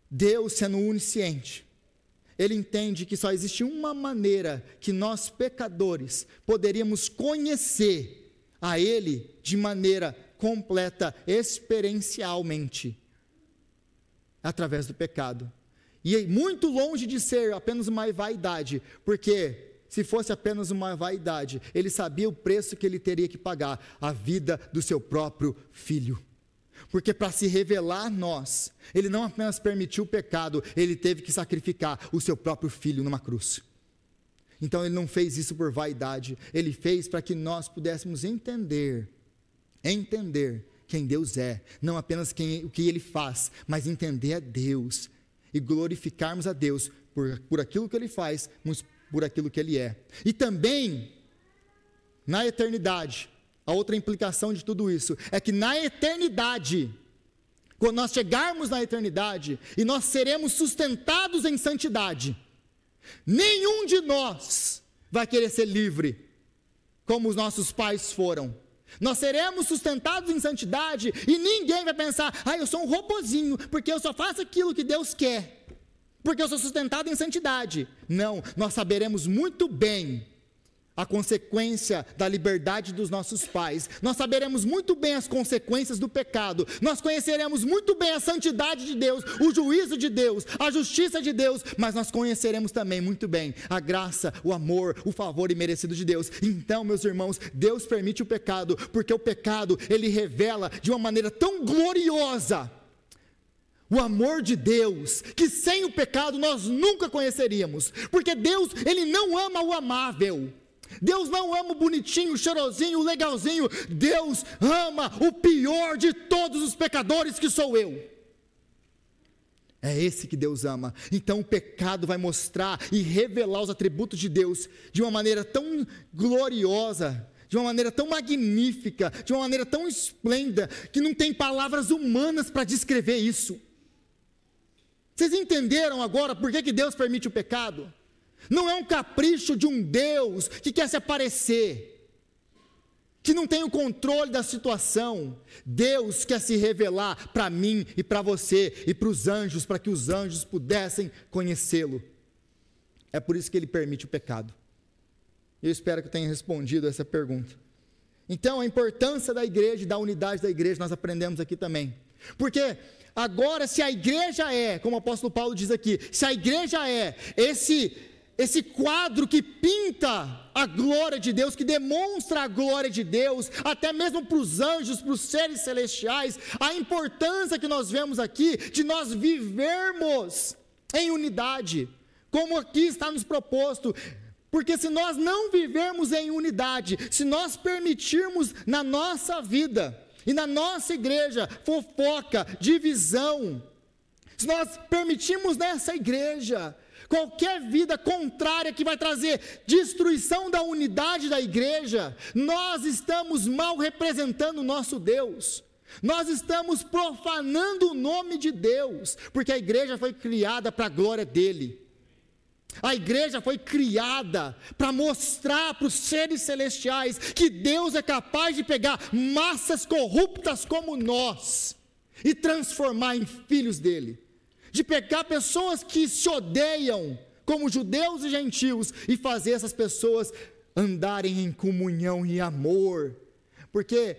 Deus, sendo onisciente, Ele entende que só existe uma maneira que nós pecadores poderíamos conhecer a Ele de maneira completa, experiencialmente, através do pecado. E muito longe de ser apenas uma vaidade, porque se fosse apenas uma vaidade, Ele sabia o preço que Ele teria que pagar, a vida do seu próprio Filho. Porque para se revelar a nós, Ele não apenas permitiu o pecado, Ele teve que sacrificar o seu próprio Filho numa cruz. Então Ele não fez isso por vaidade, Ele fez para que nós pudéssemos entender quem Deus é, não apenas o que Ele faz, mas entender a Deus, e glorificarmos a Deus por aquilo que Ele faz, mas por aquilo que Ele é. E também, na eternidade, a outra implicação de tudo isso, é que na eternidade, quando nós chegarmos na eternidade, e nós seremos sustentados em santidade, nenhum de nós vai querer ser livre, como os nossos pais foram. Nós seremos sustentados em santidade, e ninguém vai pensar, eu sou um robozinho, porque eu só faço aquilo que Deus quer, porque eu sou sustentado em santidade. Não, nós saberemos muito bem a consequência da liberdade dos nossos pais, nós saberemos muito bem as consequências do pecado, nós conheceremos muito bem a santidade de Deus, o juízo de Deus, a justiça de Deus, mas nós conheceremos também muito bem a graça, o amor, o favor imerecido de Deus. Então, meus irmãos, Deus permite o pecado, porque o pecado, ele revela de uma maneira tão gloriosa o amor de Deus, que sem o pecado nós nunca conheceríamos, porque Deus, Ele não ama o amável, Deus não ama o bonitinho, o cheirosinho, o legalzinho. Deus ama o pior de todos os pecadores, que sou eu. É esse que Deus ama. Então o pecado vai mostrar e revelar os atributos de Deus de uma maneira tão gloriosa, de uma maneira tão magnífica, de uma maneira tão esplêndida, que não tem palavras humanas para descrever isso. Vocês entenderam agora por que Deus permite o pecado? Não é um capricho de um Deus que quer se aparecer, que não tem o controle da situação. Deus quer se revelar para mim e para você e para os anjos, para que os anjos pudessem conhecê-lo. É por isso que Ele permite o pecado. Eu espero que eu tenha respondido essa pergunta. Então, a importância da igreja e da unidade da igreja nós aprendemos aqui também. Porque agora, se a igreja é, como o apóstolo Paulo diz aqui, se a igreja é esse quadro que pinta a glória de Deus, que demonstra a glória de Deus, até mesmo para os anjos, para os seres celestiais, a importância que nós vemos aqui, de nós vivermos em unidade, como aqui está nos proposto, porque se nós não vivermos em unidade, se nós permitirmos na nossa vida, e na nossa igreja, fofoca, divisão, se nós permitirmos nessa igreja qualquer vida contrária que vai trazer destruição da unidade da igreja, nós estamos mal representando o nosso Deus. Nós estamos profanando o nome de Deus, porque a igreja foi criada para a glória dele. A igreja foi criada para mostrar para os seres celestiais que Deus é capaz de pegar massas corruptas como nós e transformar em filhos dele. De pegar pessoas que se odeiam, como judeus e gentios, e fazer essas pessoas andarem em comunhão e amor. Porque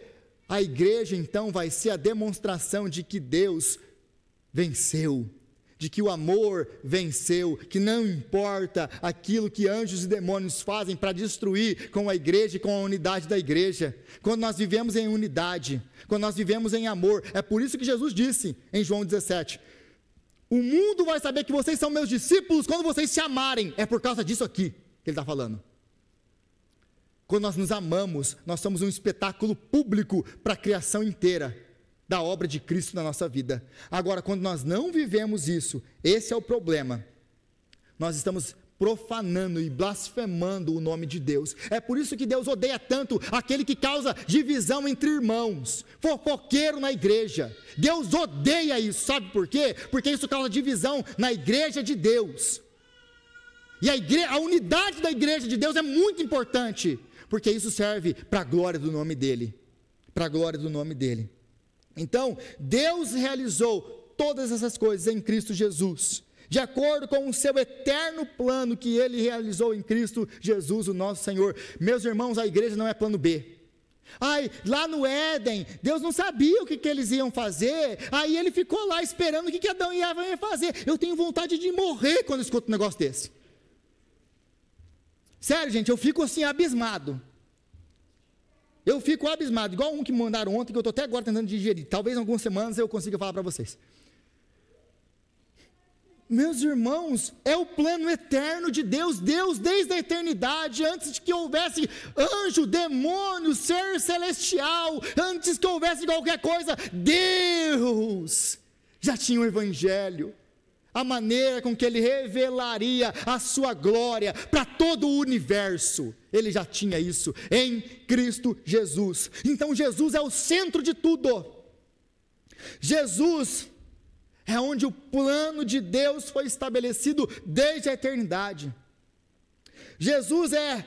a igreja então vai ser a demonstração de que Deus venceu, de que o amor venceu, que não importa aquilo que anjos e demônios fazem para destruir com a igreja e com a unidade da igreja. Quando nós vivemos em unidade, quando nós vivemos em amor, é por isso que Jesus disse em João 17, o mundo vai saber que vocês são meus discípulos quando vocês se amarem. É por causa disso aqui que ele está falando. Quando nós nos amamos, nós somos um espetáculo público para a criação inteira da obra de Cristo na nossa vida. Agora, quando nós não vivemos isso, esse é o problema. Nós estamos profanando e blasfemando o nome de Deus. É por isso que Deus odeia tanto aquele que causa divisão entre irmãos, fofoqueiro na igreja. Deus odeia isso, sabe por quê? Porque isso causa divisão na igreja de Deus. E a unidade da igreja de Deus é muito importante, porque isso serve para a glória do nome dele. Para a glória do nome dele. Então, Deus realizou todas essas coisas em Cristo Jesus, de acordo com o seu eterno plano que ele realizou em Cristo Jesus, o nosso Senhor. Meus irmãos, a igreja não é plano B. Lá no Éden, Deus não sabia o que eles iam fazer, aí ele ficou lá esperando o que Adão e Eva iam fazer. Eu tenho vontade de morrer quando escuto um negócio desse. Sério, gente, eu fico assim abismado. Eu fico abismado, igual um que me mandaram ontem, que eu estou até agora tentando digerir. Talvez em algumas semanas eu consiga falar para vocês. Meus irmãos, é o plano eterno de Deus. Deus, desde a eternidade, antes de que houvesse anjo, demônio, ser celestial, antes que houvesse qualquer coisa, Deus já tinha o evangelho. A maneira com que ele revelaria a sua glória para todo o universo, ele já tinha isso em Cristo Jesus. Então Jesus é o centro de tudo. Jesus é onde o plano de Deus foi estabelecido desde a eternidade. Jesus é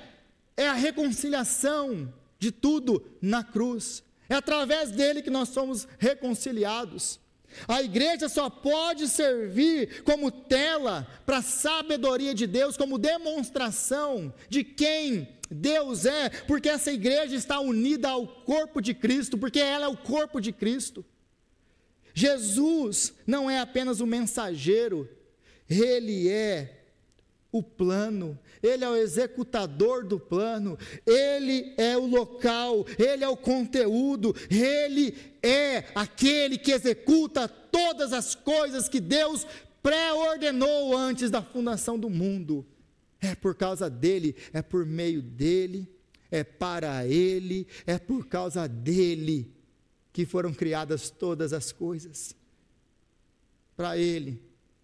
a reconciliação de tudo na cruz. É através dele que nós somos reconciliados. A igreja só pode servir como tela para a sabedoria de Deus, como demonstração de quem Deus é, porque essa igreja está unida ao corpo de Cristo, porque ela é o corpo de Cristo. Jesus não é apenas o mensageiro, ele é o plano, ele é o executador do plano, ele é o local, ele é o conteúdo, ele é aquele que executa todas as coisas que Deus pré-ordenou antes da fundação do mundo. É por causa dele, é por meio dele, é para ele, é por causa dele que foram criadas todas as coisas. Para ele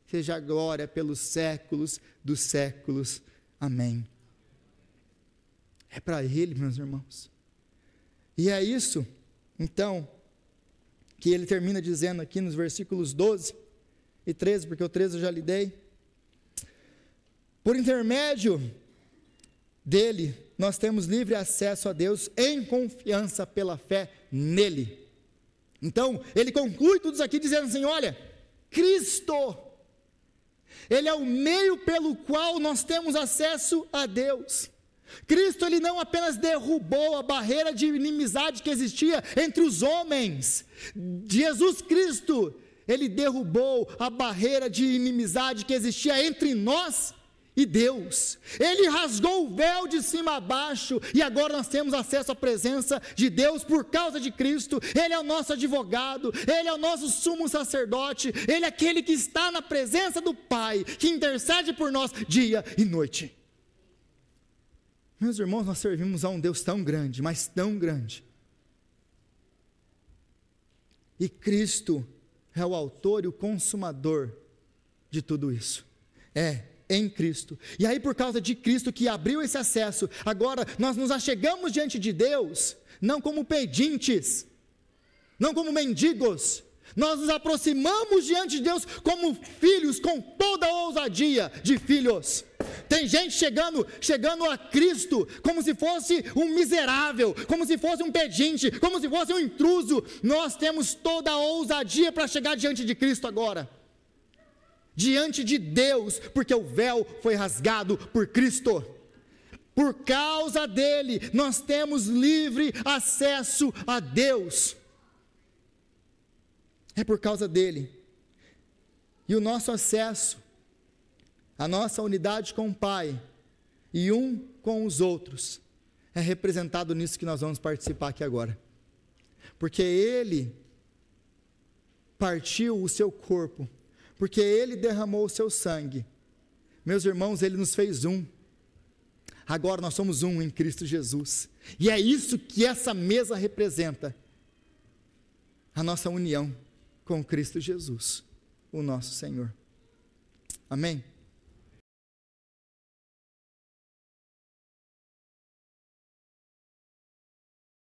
seja a glória pelos séculos dos séculos. Amém. É para ele, meus irmãos. E é isso, então, que ele termina dizendo aqui nos versículos 12 e 13, porque o 13 eu já lhe dei. Por intermédio dele, nós temos livre acesso a Deus em confiança pela fé nele. Então, ele conclui tudo isso aqui dizendo assim, olha, Cristo, ele é o meio pelo qual nós temos acesso a Deus. Cristo, ele não apenas derrubou a barreira de inimizade que existia entre os homens. Jesus Cristo, ele derrubou a barreira de inimizade que existia entre nós e Deus. Ele rasgou o véu de cima a baixo e agora nós temos acesso à presença de Deus por causa de Cristo. Ele é o nosso advogado, ele é o nosso sumo sacerdote, ele é aquele que está na presença do Pai, que intercede por nós dia e noite. Meus irmãos, nós servimos a um Deus tão grande, mas tão grande. E Cristo é o autor e o consumador de tudo isso. Em Cristo. E aí, por causa de Cristo que abriu esse acesso, agora nós nos achegamos diante de Deus, não como pedintes, não como mendigos. Nós nos aproximamos diante de Deus como filhos, com toda a ousadia de filhos. Tem gente chegando a Cristo como se fosse um miserável, como se fosse um pedinte, como se fosse um intruso. Nós temos toda a ousadia para chegar diante de Cristo agora, diante de Deus, porque o véu foi rasgado por Cristo. Por causa dele, nós temos livre acesso a Deus. É por causa dele. E o nosso acesso, a nossa unidade com o Pai e um com os outros, é representado nisso que nós vamos participar aqui agora. Porque ele partiu o seu corpo, porque ele derramou o seu sangue. Meus irmãos, ele nos fez um. Agora nós somos um em Cristo Jesus. E é isso que essa mesa representa. A nossa união com Cristo Jesus, o nosso Senhor. Amém?